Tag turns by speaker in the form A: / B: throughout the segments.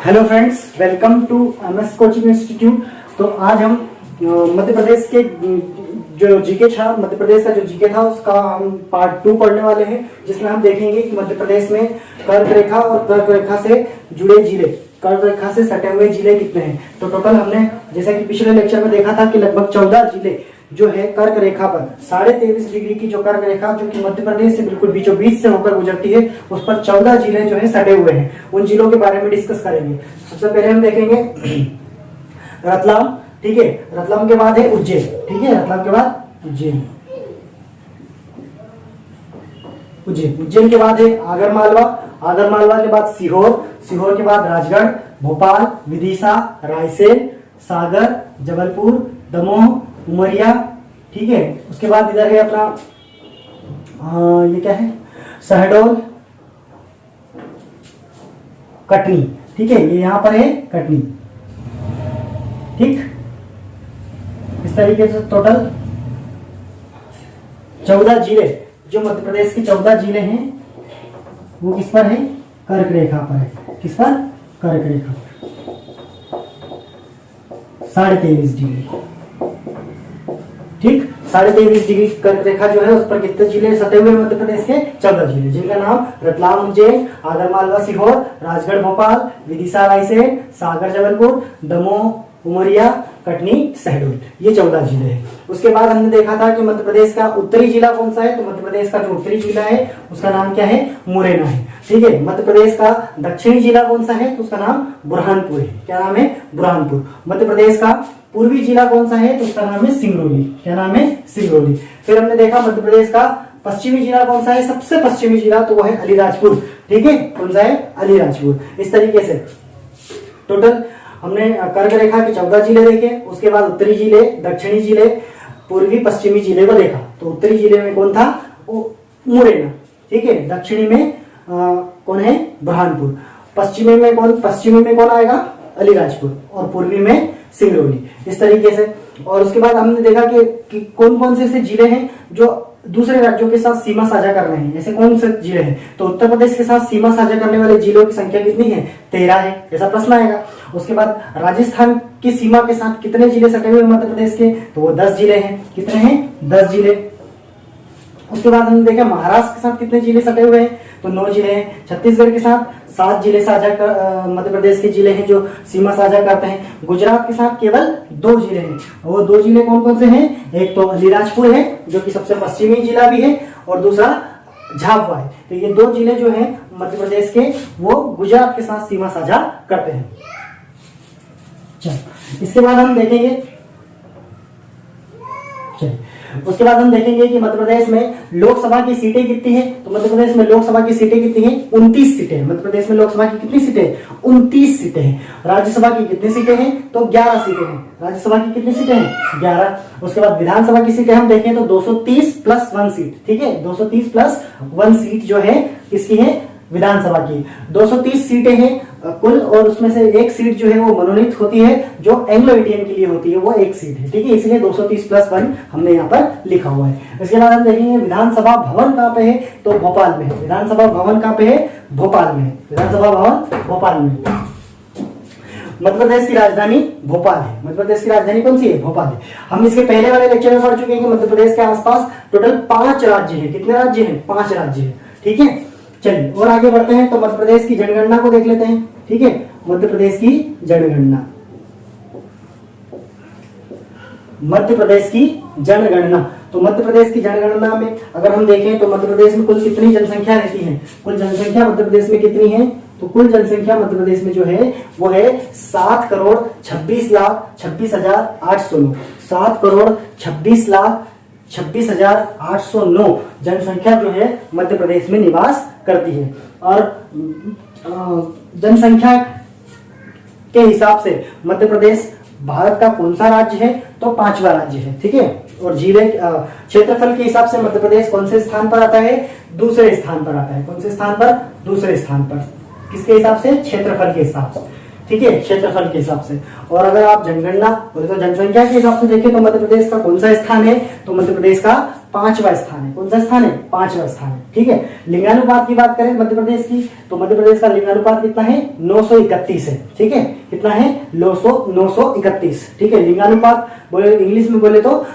A: Hello friends, welcome to MS coaching institute. तो आज हम मध्य प्रदेश के जो जीके था, मध्य प्रदेश का जो जीके था उसका हम पार्ट 2 पढ़ने वाले हैं, जिसमें हम देखेंगे कि मध्य प्रदेश में कर्क रेखा और कर्क रेखा से जुड़े जिले, कर्क रेखा से सटे हुए जिले कितने हैं। तो टोटल हमने जैसा कि पिछले लेक्चर में देखा था कि लगभग 14 जिले जो है कर्क रेखा पर 23.5 डिग्री की जो कर्क रेखा जो कि मध्य प्रदेश से बिल्कुल बीचों बीच से होकर गुजरती है, उस पर 14 जिले जो है सटे हुए हैं। उन जिलों के बारे में डिस्कस करेंगे। सबसे पहले हम देखेंगे रतलाम, ठीक है। रतलाम के बाद है उज्जैन, ठीक है। रतलाम के बाद उज्जैन, उज्जैन के बाद है आगरमालवा, आगरमालवा के बाद सीहोर, सीहोर के बाद राजगढ़, भोपाल, विदिशा, रायसेन, सागर, जबलपुर, दमोह, उमरिया, ठीक है। उसके बाद इधर है अपना ये क्या है, शहडोल, कटनी, ठीक है। ये यहां पर है कटनी, ठीक। इस तरीके से टोटल 14 जिले जो मध्य प्रदेश के 14 जिले हैं वो किस पर है, कर्क रेखा पर है। किस पर, कर्क रेखा पर 23.5 डिग्री, ठीक। 23.5 डिग्री कर्क रेखा जो है उस पर कितने जिले सटे हुए मध्य प्रदेश के, 14 जिले, जिनका नाम रतलाम, उज्जैन, आगरमालवा, सीहोर, राजगढ़, भोपाल, विदिशा, रायसेन, सागर, जबलपुर, दमोह, उमरिया, कटनी, शहडोल, ये 14 जिले हैं। उसके बाद हमने देखा था कि मध्य प्रदेश का उत्तरी जिला कौन सा है। तो मध्य प्रदेश का जो उत्तरी जिला है उसका नाम क्या है, मुरैना है, ठीक है। मध्य प्रदेश का दक्षिणी जिला कौन सा है, तो उसका नाम बुरहानपुर है। क्या नाम है, बुरहानपुर। मध्य प्रदेश का पूर्वी जिला कौन सा है, तो उसका नाम है सिंगरौली। क्या नाम है, सिंगरौली। फिर हमने देखा मध्य प्रदेश का पश्चिमी जिला कौन सा है, सबसे पश्चिमी जिला, तो वो है अलीराजपुर, ठीक है। कौन सा है, अलीराजपुर। इस तरीके से टोटल हमने कर्क रेखा के 14 जिले देखे। उसके बाद उत्तरी जिले, दक्षिणी जिले, पूर्वी पश्चिमी जिले को देखा। तो उत्तरी जिले में कौन था, मुरैना, ठीक है। दक्षिणी में कौन है, बुरहानपुर। पश्चिमी में कौन आएगा, अलीराजपुर। और पूर्वी में सिंगरौली। इस तरीके से। और उसके बाद हमने देखा कि कौन कौन से ऐसे जिले हैं जो दूसरे राज्यों के साथ सीमा साझा कर रहे हैं। ऐसे कौन से जिले हैं, तो उत्तर प्रदेश के साथ सीमा साझा करने वाले जिलों की संख्या कितनी है, 13 है। ऐसा प्रश्न आएगा। उसके बाद राजस्थान की सीमा के साथ कितने जिले सटे हुए मध्य प्रदेश के, तो वो 10 जिले हैं। कितने हैं, 10 जिले। उसके बाद हमने देखा महाराष्ट्र के साथ कितने जिले सटे हुए हैं, तो 9 जिले हैं। छत्तीसगढ़ के साथ 7 जिले साझा कर मध्य प्रदेश के जिले हैं जो सीमा साझा करते हैं। गुजरात के साथ केवल 2 जिले हैं। वो 2 जिले कौन कौन से हैं, एक तो अलीराजपुर है जो कि सबसे पश्चिमी जिला भी है, और दूसरा झाबुआ है। तो ये 2 जिले जो हैं मध्य प्रदेश के, वो गुजरात के साथ सीमा साझा करते हैं। इसके बाद हम देखेंगे, उसके बाद हम देखेंगे कि मध्य प्रदेश में लोकसभा की सीटें कितनी हैं। तो मध्य प्रदेश में लोकसभा की सीटें कितनी हैं, 29 सीटें हैं। मध्य प्रदेश में लोकसभा की कितनी सीटें, 29 सीटें हैं। राज्यसभा की कितनी सीटें हैं, तो 11 सीटें हैं। राज्यसभा की कितनी सीटें हैं, 11। उसके बाद विधानसभा की सीटें हम देखें तो 230 प्लस 1 सीट, ठीक है। 230 प्लस 1 सीट जो है किसकी है, विधानसभा की। 230 सीटें हैं कुल, और उसमें से 1 सीट जो है वो मनोनीत होती है, जो एंग्लो इंडियन के लिए होती है, वो 1 सीट है, ठीक है। इसलिए 230 प्लस 1 हमने यहाँ पर लिखा हुआ है। इसके बाद हम देखेंगे विधानसभा भवन कहाँ पे है, तो भोपाल में है। विधानसभा भवन कहाँ पे है, भोपाल में है। विधानसभा भवन भोपाल में है। मध्य प्रदेश की राजधानी भोपाल है। मध्य प्रदेश की राजधानी कौन सी है, भोपाल है। हम इसके पहले वाले लेक्चर में पढ़ चुके हैं कि मध्य प्रदेश के आसपास टोटल 5 राज्य हैं। कितने राज्य हैं, 5 राज्य हैं, ठीक है। चलिए और आगे बढ़ते हैं। तो मध्य प्रदेश की जनगणना को देख लेते हैं, ठीक है। मध्य प्रदेश की जनगणना, मध्य प्रदेश की जनगणना। तो मध्य प्रदेश की जनगणना में अगर हम देखें तो मध्य प्रदेश में कुल कितनी जनसंख्या रहती है, कुल जनसंख्या मध्य प्रदेश में कितनी है, तो कुल जनसंख्या मध्य प्रदेश में जो है वो है 7,26,26,809। 7,26,26,809 जनसंख्या जो है मध्य प्रदेश में निवास करती है। और जनसंख्या के हिसाब से मध्य प्रदेश भारत का कौन सा राज्य है, तो 5वां राज्य है, ठीक है। और जिले क्षेत्रफल के हिसाब से मध्य प्रदेश कौन से स्थान पर आता है, दूसरे स्थान पर आता है। कौन से स्थान पर, दूसरे स्थान पर। किसके हिसाब से, क्षेत्रफल के हिसाब से, ठीक है, क्षेत्रफल के हिसाब से। और अगर आप जनगणना तो जनसंख्या के हिसाब से देखें तो मध्य प्रदेश का कौन सा स्थान है, तो मध्य प्रदेश का 5वां स्थान है। कौन सा स्थान है? 5वां स्थान है। ठीक है। लिंगानुपात की बात करें मध्य प्रदेश की, तो मध्य प्रदेश का लिंगानुपात कितना है? 931 है। ठीक है, कितना है? 931। ठीक है, लिंगानुपात बोले इंग्लिश में बोले तो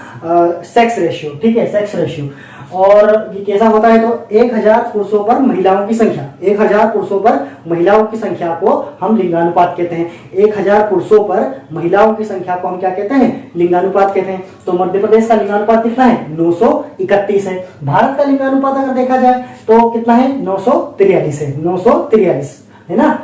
A: सेक्स रेशियो। ठीक है, सेक्स रेशियो। और ये कैसा होता है? तो 1000 पुरुषों पर महिलाओं की संख्या, 1000 पुरुषों पर महिलाओं की संख्या को हम लिंगानुपात कहते हैं। 1000 पुरुषों पर महिलाओं की संख्या को हम क्या कहते हैं? लिंगानुपात कहते हैं। तो मध्य प्रदेश का लिंगानुपात कितना है? 931 है। भारत का लिंगानुपात अगर देखा जाए तो कितना है? 943 है। 943 है ना।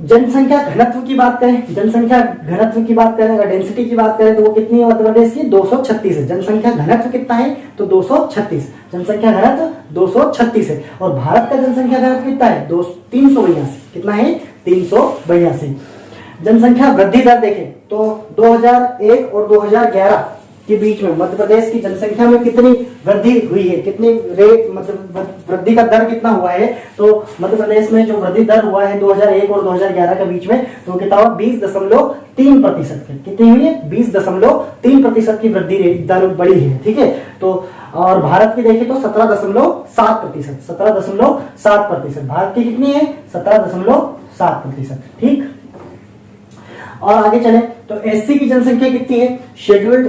A: जनसंख्या घनत्व की बात करें, जनसंख्या घनत्व की बात करें, अगर डेंसिटी की बात करें तो वो कितनी है मध्य प्रदेश की? 236 है। जनसंख्या घनत्व कितना है? तो 236। जनसंख्या घनत्व 236 है। और भारत का जनसंख्या घनत्व कितना है? 382। कितना है? 382। जनसंख्या वृद्धि दर देखें तो 2001 और 2011 के बीच में मध्य प्रदेश की जनसंख्या में कितनी वृद्धि हुई है? कितनी रेट मतलब वृद्धि का दर कितना हुआ है? तो मध्य प्रदेश में जो वृद्धि दर हुआ है 2001 और 2011 के बीच में, तो कितना हुआ? 20.3%। कितनी हुई है? 20.3% की वृद्धि दर बढ़ी है। ठीक है, तो और भारत की देखें तो 17.7%। 17.7%। भारत की कितनी है? 17.7%। ठीक, और आगे चले तो एससी की जनसंख्या कितनी है? शेड्यूल्ड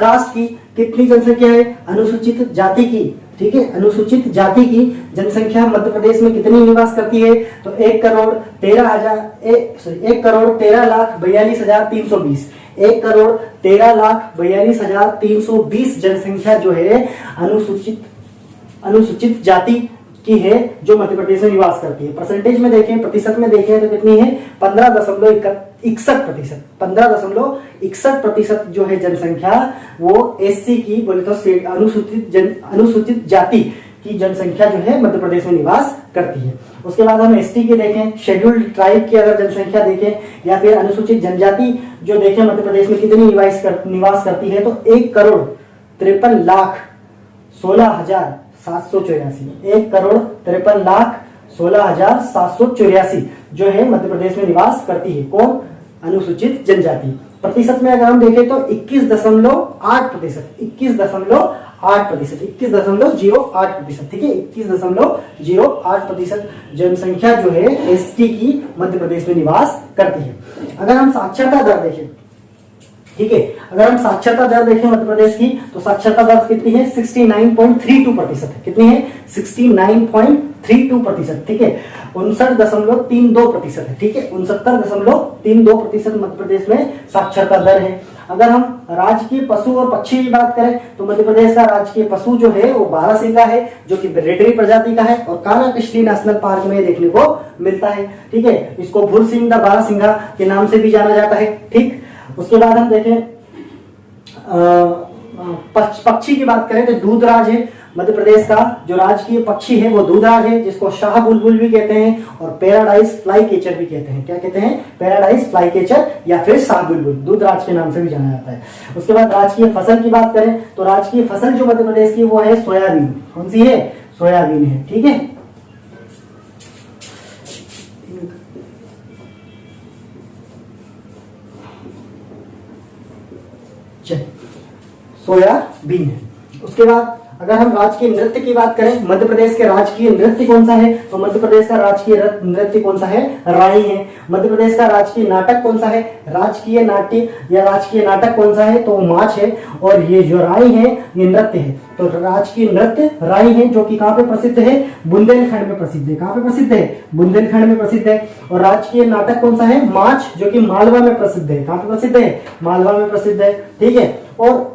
A: कास्ट की कितनी जनसंख्या है? अनुसूचित जाति की, ठीक है, अनुसूचित जाति की जनसंख्या मध्य प्रदेश में कितनी निवास करती है? तो 1,13,42,320 1,13,42,320 जनसंख्या जो है अनुसूचित जाति की है जो मध्य प्रदेश में निवास करती है। परसेंटेज में देखें, प्रतिशत में देखें तो कितनी है? 15.61%। 15.61% जो है जनसंख्या वो एससी की बोले तो अनुसूचित जाति की जनसंख्या जो है मध्य प्रदेश में निवास करती है। उसके बाद हम एसटी की देखें, शेड्यूल्ड ट्राइब की अगर जनसंख्या देखें या फिर अनुसूचित जनजाति जो देखें मध्य प्रदेश में कितनी निवास करती है, तो 1,53,16,784 1,53,16,784 जो है मध्य प्रदेश में निवास करती है। कौन? अनुसूचित जनजाति। प्रतिशत में अगर हम देखें तो 21.8%। 21.08%। ठीक है, 21.08% जनसंख्या जो है एसटी की मध्य प्रदेश में निवास करती है। अगर हम साक्षरता दर देखें, ठीक है, अगर हम साक्षरता दर देखें मध्य प्रदेश की, तो साक्षरता दर कितनी है? 69.32% है। कितनी है? 69.32%। ठीक है, 59.32% है। ठीक है, 69.32% मध्य प्रदेश में साक्षरता दर है। अगर हम राजकीय पशु और पक्षी की बात करें तो मध्य प्रदेश का राजकीय पशु जो है वो बारहसिंगा है, जो कि रेडरी प्रजाति का है और कान्हा किशली नेशनल पार्क में देखने को मिलता है। ठीक है, इसको भुरसिंगा बारहसिंगा के नाम से भी जाना जाता है। ठीक, उसके बाद हम देखें पक्षी की बात करें तो दूधराज है। मध्य प्रदेश का जो राजकीय पक्षी है वो दूधराज है, जिसको शाह बुलबुल भी कहते हैं और पैराडाइज फ्लाई कैचर भी कहते हैं। क्या कहते हैं? पैराडाइज फ्लाई कैचर या फिर शाह बुलबुल, दूधराज के नाम से भी जाना जाता है। उसके बाद राजकीय फसल की बात करें तो राजकीय फसल जो मध्य प्रदेश की वो है सोयाबीन। कौन सी है? सोयाबीन है। ठीक है, सोयाबीन है। उसके बाद अगर हम राजकीय नृत्य की बात करें, मध्य प्रदेश के राजकीय नृत्य कौन सा है? तो मध्य प्रदेश का राजकीय नृत्य कौन सा है? राई है। मध्य प्रदेश का राजकीय नाटक कौन सा है? राजकीय नाट्य या राजकीय नाटक कौन सा है? तो माच है। और ये जो राई है ये नृत्य है। तो राजकीय नृत्य राई है, जो कि कहाँ पे प्रसिद्ध है? बुंदेलखंड में प्रसिद्ध है। कहाँ पे प्रसिद्ध है? बुंदेलखंड में प्रसिद्ध है। और राजकीय नाटक कौन सा है? माच, जो कि मालवा में प्रसिद्ध है। कहाँ पे प्रसिद्ध है? मालवा में प्रसिद्ध है। ठीक है, और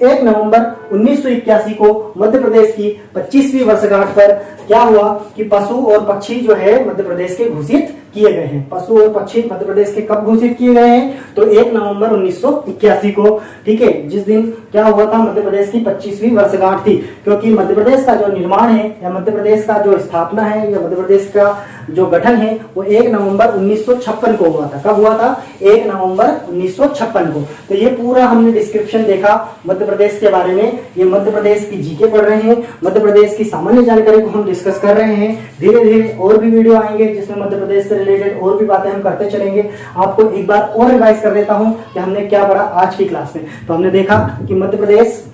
A: 1 नवंबर 1981 को मध्य प्रदेश की 25वीं वर्षगांठ पर क्या हुआ कि पशु और पक्षी जो है मध्य प्रदेश के घोषित किए गए हैं। पशु और पक्षी मध्य प्रदेश के कब घोषित किए गए हैं? तो 1 नवंबर 1981 को। ठीक है, जिस दिन क्या हुआ था? मध्य प्रदेश की 25वीं वर्षगांठ थी, क्योंकि मध्य प्रदेश का जो निर्माण है या मध्य प्रदेश का जो स्थापना है या मध्य प्रदेश का जो गठन है वो 1 नवंबर 1956 को हुआ था। कब हुआ था? 1 नवंबर 1956 को। तो ये पूरा हमने डिस्क्रिप्शन देखा मध्य प्रदेश के बारे में। ये मध्य प्रदेश की जीके पढ़ रहे हैं, मध्य प्रदेश की सामान्य जानकारी को हम डिस्कस कर रहे हैं। धीरे धीरे और भी वीडियो आएंगे जिसमें मध्य प्रदेश से रिलेटेड और भी बातें हम करते चलेंगे। आपको एक बार और रिवाइज कर देता हूं कि हमने क्या पढ़ा आज की क्लास में। तो हमने देखा कि मध्य प्रदेश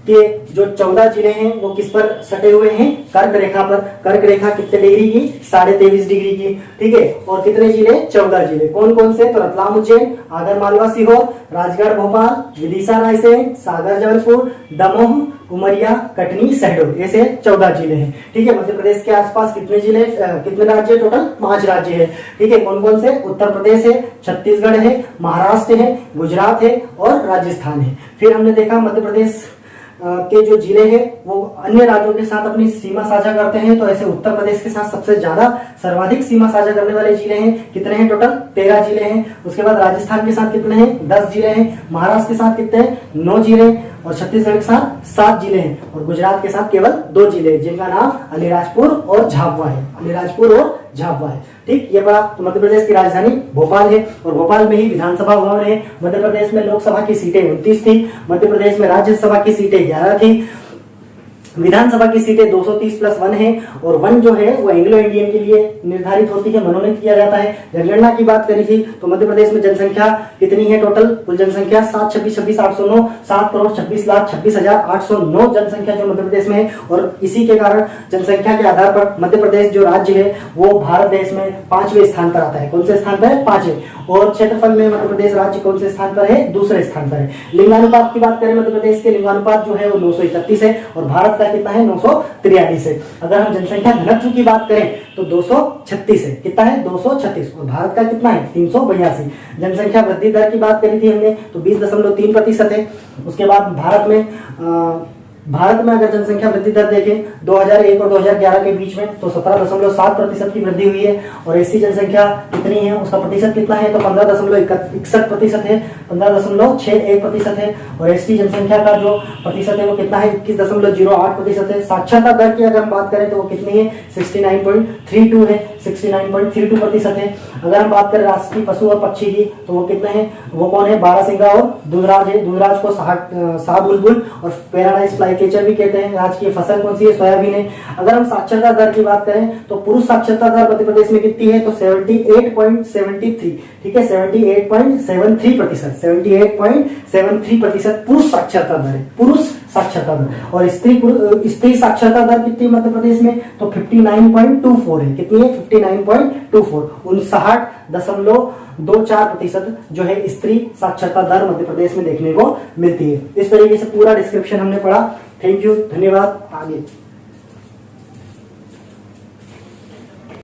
A: के जो 14 जिले हैं वो किस पर सटे हुए हैं, कर्क रेखा पर। कर्क रेखा कितने डिग्री की, 23.5 डिग्री की, ठीक है। और कितने जिले, 14 जिले। कौन कौन से, तो रतलाम उज्जैन, आगर मालवा सीहोर, राजगढ़ भोपाल, विदिशा रायसेन, सागर जबलपुर, दमोह, उमरिया, कटनी, शहडोल, ऐसे 14 जिले हैं, ठीक है। मध्य प्रदेश के आसपास कितने जिले, कितने राज्य, टोटल 5 राज्य है, ठीक है। कौन कौन से, उत्तर प्रदेश है, छत्तीसगढ़ है, महाराष्ट्र है, गुजरात है और राजस्थान है। फिर हमने देखा मध्य प्रदेश के जो जिले हैं वो अन्य राज्यों के साथ अपनी सीमा साझा करते हैं, तो ऐसे उत्तर प्रदेश के साथ सबसे ज्यादा सर्वाधिक सीमा साझा करने वाले जिले हैं, कितने हैं, टोटल 13 जिले हैं। उसके बाद राजस्थान के साथ कितने हैं, 10 जिले हैं। महाराष्ट्र के साथ कितने हैं, 9 जिले, और छत्तीसगढ़ के साथ 7 जिले हैं, और गुजरात के साथ केवल 2 जिले जिनका नाम अलीराजपुर और झाबुआ है, अलीराजपुर और झाबुआ है, ठीक। ये बड़ा, तो मध्य प्रदेश की राजधानी भोपाल है, और भोपाल में ही विधानसभा भवन है। मध्य प्रदेश में लोकसभा की सीटें 29 थी, मध्य प्रदेश में राज्यसभा की सीटें 11 थी, विधानसभा की सीटें 230+1 है, और 1 जो है वो एंग्लो इंडियन के लिए निर्धारित होती है, मनोनीत किया जाता है। जनगणना की बात करी थी तो मध्य प्रदेश में जनसंख्या कितनी है, टोटल कुल जनसंख्या 7,26,26,809, 7,26,26,809 जनसंख्या जो मध्य प्रदेश में है। और इसी के कारण जनसंख्या के आधार पर मध्य प्रदेश जो राज्य है वो भारत देश में 5वें स्थान पर आता है। कौन से स्थान पर है, 5वें। और क्षेत्रफल में मध्य प्रदेश राज्य कौन से स्थान पर है, दूसरे स्थान पर है। लिंगानुपात की बात करें, मध्य प्रदेश के लिंगानुपात जो है वो 931 है, और भारत कितना है, 943 है। अगर हम जनसंख्या घनत्व की बात करें तो 236 है, कितना है, 236, और भारत का कितना है, 382। जनसंख्या वृद्धि दर की बात करी थी हमने तो 20.3% है। उसके बाद भारत में अगर जनसंख्या वृद्धि दर देखें 2001 और 2011 के बीच में तो 17.7% की वृद्धि हुई है। और ऐसी जनसंख्या कितनी है, उसका प्रतिशत कितना है, तो 15.61% है, 15.61% है। और एसटी जनसंख्या का जो प्रतिशत है वो कितना है, 21.08% है। साक्षरता दर की अगर हम बात करें तो वो कितनी है, 69.32 है, 69.32% है। अगर हम बात करें राष्ट्रीय पशु और पक्षी की तो वो कितने हैं, वो कौन है, बारहसिंगा और दूधराज है। दूधराज को शाहबुलबुल और पैराडाइज फ्लाईकैचर भी कहते हैं। राज की फसल कौन सी है, सोयाबीन है। अगर हम साक्षरता दर की बात करें तो पुरुष साक्षरता दर मध्य प्रदेश में कितनी है, तो 78.73, ठीक है, 78.73%, 78.73% पुरुष साक्षरता दर है, पुरुष साक्षरता दर। और स्त्री साक्षरता दर कितनी मध्य प्रदेश में, तो 59.24 है, कितनी है, 59.24, 59.24% जो है स्त्री साक्षरता दर मध्य प्रदेश में देखने को मिलती है। इस तरीके से पूरा डिस्क्रिप्शन हमने पढ़ा। थैंक यू, धन्यवाद। आगे